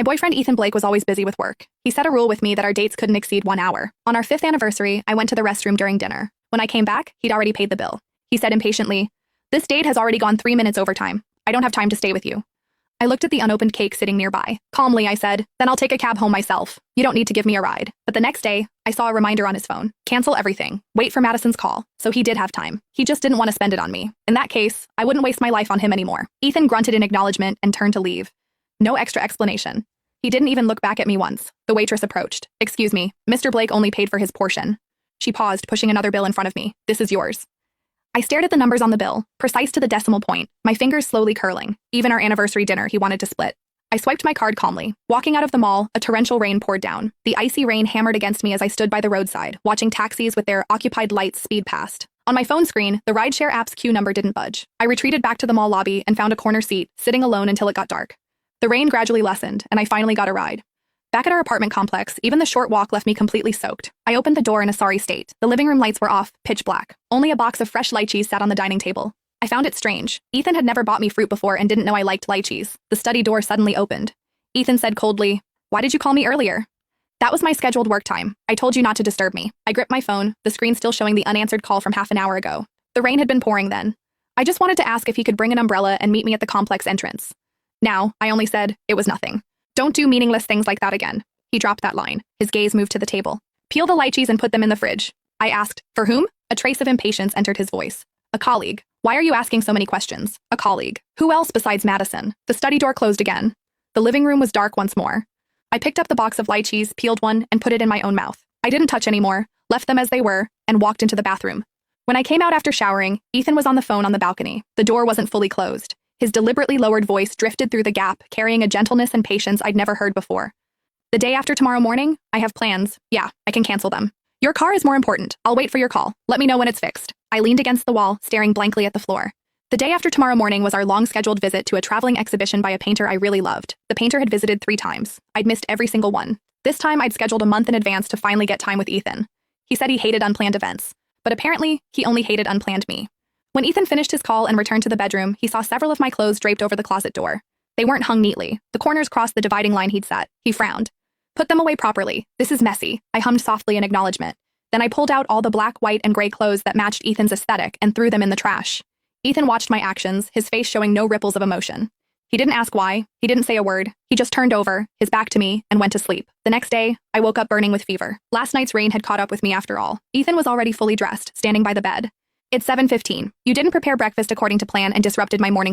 My boyfriend Ethan Blake was always busy with work. He set a rule with me that our dates couldn't exceed 1 hour. On our 5th anniversary, I went to the restroom during dinner. When I came back, he'd already paid the bill. He said impatiently, "This date has already gone 3 minutes over time. I don't have time to stay with you." I looked at the unopened cake sitting nearby. Calmly, I said, "Then I'll take a cab home myself. You don't need to give me a ride." But the next day, I saw a reminder on his phone. Cancel everything. Wait for Madison's call. So he did have time. He just didn't want to spend it on me. In that case, I wouldn't waste my life on him anymore. Ethan grunted in acknowledgement and turned to leave. No extra explanation. He didn't even look back at me once. The waitress approached. "Excuse me, Mr. Blake only paid for his portion." She paused, pushing another bill in front of me. "This is yours." I stared at the numbers on the bill, precise to the decimal point, my fingers slowly curling. Even our anniversary dinner he wanted to split. I swiped my card calmly. Walking out of the mall, a torrential rain poured down. The icy rain hammered against me as I stood by the roadside, watching taxis with their occupied lights speed past. On my phone screen, the rideshare app's queue number didn't budge. I retreated back to the mall lobby and found a corner seat, sitting alone until it got dark. The rain gradually lessened, and I finally got a ride. Back at our apartment complex, even the short walk left me completely soaked. I opened the door in a sorry state. The living room lights were off, pitch black. Only a box of fresh lychees sat on the dining table. I found it strange. Ethan had never bought me fruit before and didn't know I liked lychees. The study door suddenly opened. Ethan said coldly, "Why did you call me earlier?" "That was my scheduled work time. I told you not to disturb me." I gripped my phone, the screen still showing the unanswered call from half an hour ago. The rain had been pouring then. I just wanted to ask if he could bring an umbrella and meet me at the complex entrance. Now, I only said, "It was nothing." "Don't do meaningless things like that again." He dropped that line. His gaze moved to the table. "Peel the lychees and put them in the fridge." I asked, "For whom?" A trace of impatience entered his voice. "A colleague." "Why are you asking so many questions?" "A colleague." "Who else besides Madison?" The study door closed again. The living room was dark once more. I picked up the box of lychees, peeled one, and put it in my own mouth. I didn't touch any more, left them as they were, and walked into the bathroom. When I came out after showering, Ethan was on the phone on the balcony. The door wasn't fully closed. His deliberately lowered voice drifted through the gap, carrying a gentleness and patience I'd never heard before. "The day after tomorrow morning, I have plans. Yeah, I can cancel them. Your car is more important. I'll wait for your call. Let me know when it's fixed." I leaned against the wall, staring blankly at the floor. The day after tomorrow morning was our long-scheduled visit to a traveling exhibition by a painter I really loved. The painter had visited 3 times. I'd missed every single one. This time, I'd scheduled a month in advance to finally get time with Ethan. He said he hated unplanned events, but apparently, he only hated unplanned me. When Ethan finished his call and returned to the bedroom, he saw several of my clothes draped over the closet door. They weren't hung neatly. The corners crossed the dividing line he'd set. He frowned. "Put them away properly. This is messy." I hummed softly in acknowledgement. Then I pulled out all the black, white, and gray clothes that matched Ethan's aesthetic and threw them in the trash. Ethan watched my actions, his face showing no ripples of emotion. He didn't ask why. He didn't say a word. He just turned over, his back to me, and went to sleep. The next day, I woke up burning with fever. Last night's rain had caught up with me after all. Ethan was already fully dressed, standing by the bed. "It's 7:15. You didn't prepare breakfast according to plan and disrupted my morning."